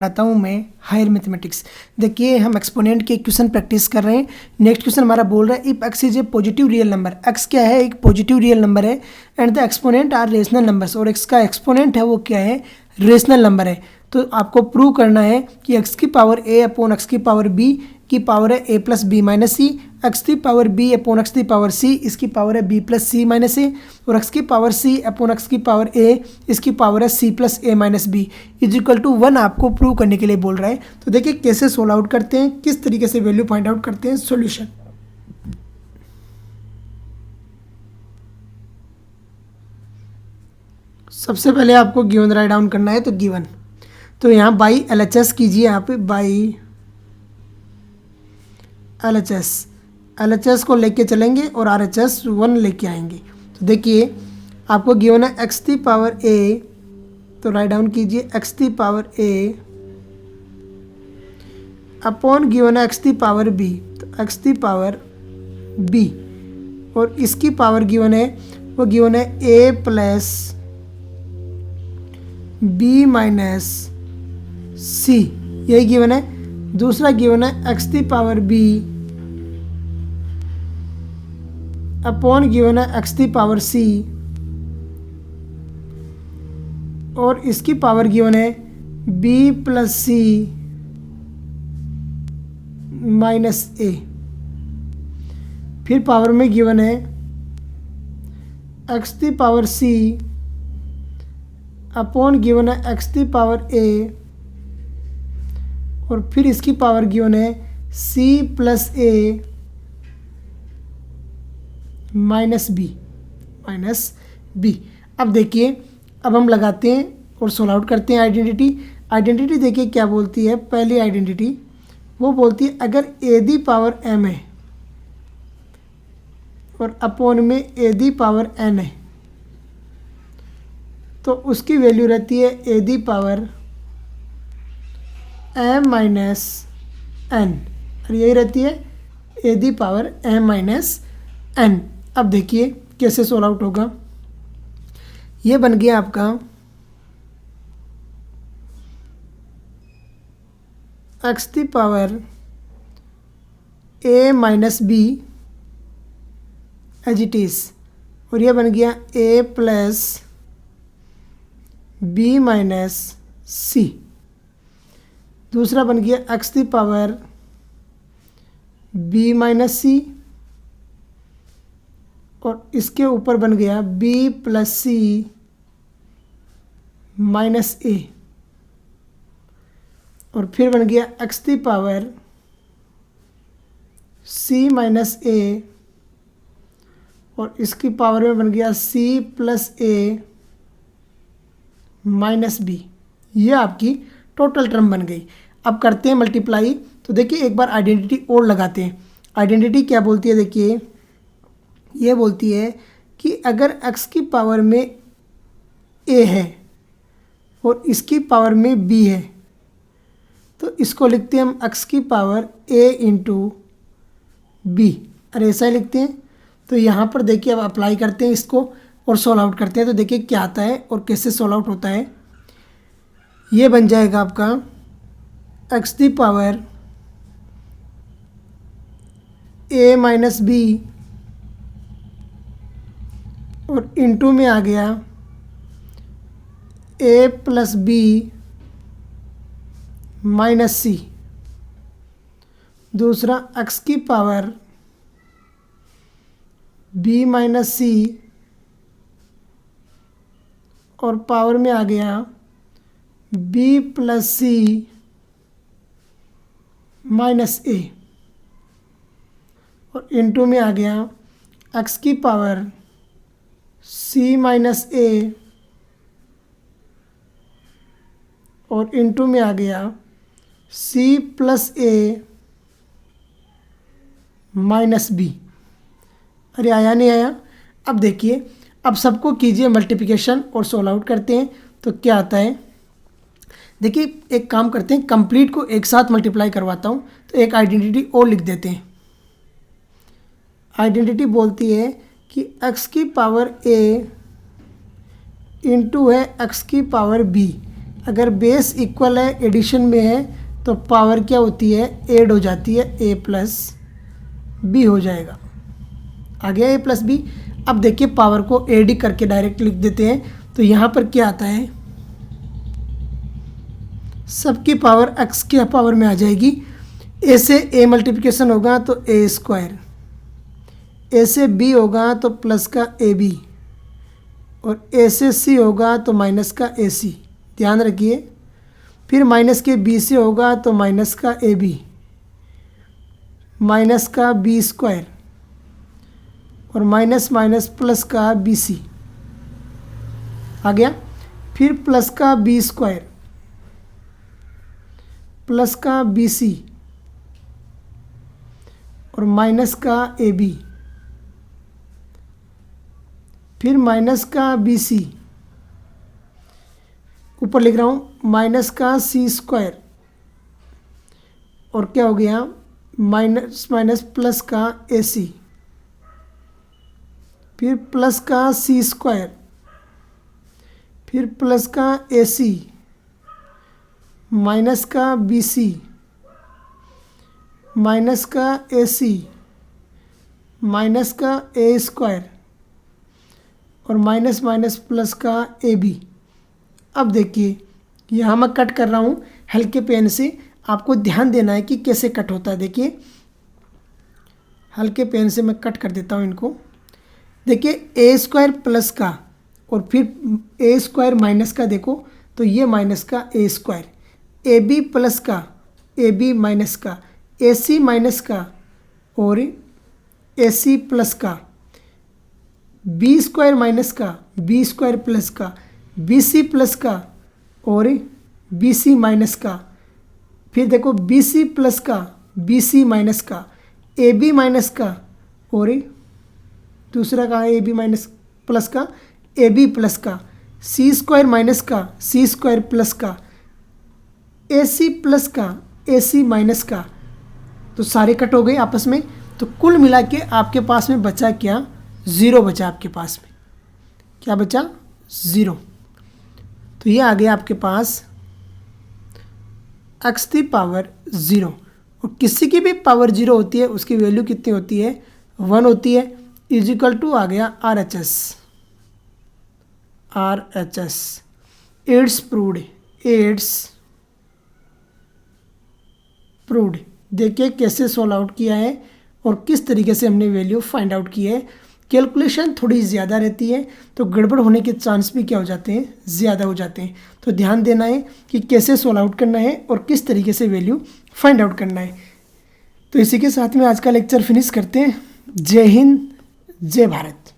आता हूँ मैं हायर मैथमेटिक्स। देखिए हम एक्सपोनेंट के क्वेश्चन प्रैक्टिस कर रहे हैं। नेक्स्ट क्वेश्चन हमारा बोल रहा है if X is a positive real number. X क्या है? एक पॉजिटिव रियल नंबर है and the exponent are rational numbers. और एक्स का एक्सपोनेंट है वो क्या है? रेशनल नंबर है। तो आपको प्रूव करना है कि एक्स की पावर ए अपॉन एक्स की पावर बी की पावर है A plus B minus C, X की पावर बी अपॉन एक्स की पावर सी, इसकी पावर है B plus C minus A, और एक्स की पावर सी अपॉन एक्स की पावर ए, इसकी पावर है C plus A minus B is equal to 1 आपको प्रूव करने के लिए बोल रहा है। तो देखिए कैसे सोल्व आउट करते हैं, किस तरीके से वैल्यू फाइंड आउट करते हैं। सॉल्यूशन, सबसे पहले आपको गिवन राइट डाउन करना है। तो गिवन, तो यहाँ बाई एलएचएस कीजिए, यहाँ पे बाई एलएचएस को लेके चलेंगे और आरएचएस 1 लेके आएंगे। तो देखिए आपको गिवन है एक्स दी पावर ए, तो राइट डाउन कीजिए X the power A upon given है एक्स दी पावर बी, तो एक्स दी पावर बी, और इसकी पावर गिवन है वो गिवन है A plus B minus C, यही गिवन है। दूसरा गिवन है X the power B upon given है एक्स दी पावर सी, और इसकी पावर गिवन है B plus C minus A. फिर पावर में गिवन है X the power C upon given है एक्स दी पावर ए, और फिर इसकी पावर गिवन है C plus A minus B. अब देखिए, अब हम लगाते हैं और सोल्व आउट करते हैं आइडेंटिटी देखिए क्या बोलती है। पहली आइडेंटिटी वो बोलती है अगर ए दी पावर एम है और अपॉन में ए दी पावर एन है तो उसकी वैल्यू रहती है A the power M minus N, और यही रहती है A the power M minus N. अब देखिए कैसे सोल्व आउट होगा। ये बन गया आपका X the power A minus B as it is, और ये बन गया A plus B minus C. दूसरा बन गया X the power B minus C, और इसके ऊपर बन गया B plus C minus A, और फिर बन गया X the power C minus A, और इसकी पावर में बन गया C plus A minus B. ये आपकी टोटल टर्म बन गई। अब करते हैं मल्टीप्लाई। तो देखिए एक बार आइडेंटिटी और लगाते हैं। आइडेंटिटी क्या बोलती है? देखिए ये बोलती है कि अगर x की पावर में a है और इसकी पावर में b है तो इसको लिखते हैं हम x की पावर a इंटू बी, अरे ऐसा ही लिखते हैं। तो यहाँ पर देखिए अब अप्लाई करते हैं इसको और सोल्व आउट करते हैं। तो देखिए क्या आता है और कैसे सोल्व आउट होता है। ये बन जाएगा आपका x the power a minus B, और इनटू में आ गया a plus B minus C. दूसरा x की पावर b माइनस सी, और पावर में आ गया b plus C minus A, और इनटू में आ गया x की पावर c माइनस ए, और इनटू में आ गया c plus A minus B. अरे आया नहीं आया। अब देखिए, अब सबको कीजिए मल्टीप्लिकेशन और सोल्व आउट करते हैं। तो क्या आता है देखिए, एक काम करते हैं, कंप्लीट को एक साथ मल्टीप्लाई करवाता हूँ। तो एक आइडेंटिटी और लिख देते हैं। आइडेंटिटी बोलती है कि x की पावर a इंटू है x की पावर b, अगर बेस इक्वल है, एडिशन में है, तो पावर क्या होती है, ऐड हो जाती है, ए प्लस बी हो जाएगा। आ गया ए प्लस बी। अब देखिए पावर को ऐड ही करके डायरेक्ट लिख देते हैं, तो यहाँ पर क्या आता है, सबकी पावर एक्स के पावर में आ जाएगी। ए से ए मल्टीप्लिकेशन होगा तो ए स्क्वायर, ए से बी होगा तो प्लस का ए बी, और ए से सी होगा तो माइनस का ए सी, ध्यान रखिए। फिर माइनस के बी से होगा तो माइनस का ए बी, माइनस का बी स्क्वायर, और माइनस माइनस प्लस का बी सी आ गया। फिर प्लस का बी स्क्वायर, प्लस का बी सी, और माइनस का ए बी, फिर माइनस का बी सी, ऊपर लिख रहा हूँ माइनस का सी स्क्वायर, और क्या हो गया, माइनस माइनस प्लस का ए सी, फिर प्लस का सी स्क्वायर, फिर प्लस का ए सी, माइनस का बी सी, माइनस का ए सी, माइनस का ए स्क्वायर, और माइनस माइनस प्लस का ए बी। अब देखिए यहाँ मैं कट कर रहा हूँ हल्के पेन से, आपको ध्यान देना है कि कैसे कट होता है। देखिए हल्के पेन से मैं कट कर देता हूँ इनको। देखिए ए स्क्वायर प्लस का और फिर ए स्क्वायर माइनस का, देखो तो ये माइनस का ए स्क्वायर, ए बी प्लस का, ए बी माइनस का, ए सी माइनस का, और ए सी प्लस का, बी स्क्वायर माइनस का, बी स्क्वायर प्लस का, बी सी प्लस का, और बी सी माइनस का। फिर देखो बी सी प्लस का, बी सी माइनस का, ए बी माइनस का, और दूसरा कहाँ है, ए बी माइनस प्लस का, ए बी प्लस का, सी स्क्वायर माइनस का, सी स्क्वायर प्लस का, ए सी प्लस का, ए सी माइनस का। तो सारे कट हो गए आपस में। तो कुल मिला के आपके पास में बचा क्या, ज़ीरो बचा आपके पास में। क्या बचा, ज़ीरो। तो ये आ गया आपके पास एक्स की पावर ज़ीरो। और किसी की भी पावर ज़ीरो होती है उसकी वैल्यू कितनी होती है, 1 होती है। इज इक्वल टू आ गया R H S, R H S. It's proved, it's proved. देखिए कैसे सॉल्व आउट किया है और किस तरीके से हमने वैल्यू फाइंड आउट की है। कैलकुलेशन थोड़ी ज़्यादा रहती है तो गड़बड़ होने के चांस भी क्या हो जाते हैं, ज़्यादा हो जाते हैं। तो ध्यान देना है कि कैसे सॉल्व आउट करना है और किस तरीके से वैल्यू फाइंड आउट करना है। तो इसी के साथ में आज का लेक्चर फिनिश करते हैं। जय हिंद, जय भारत।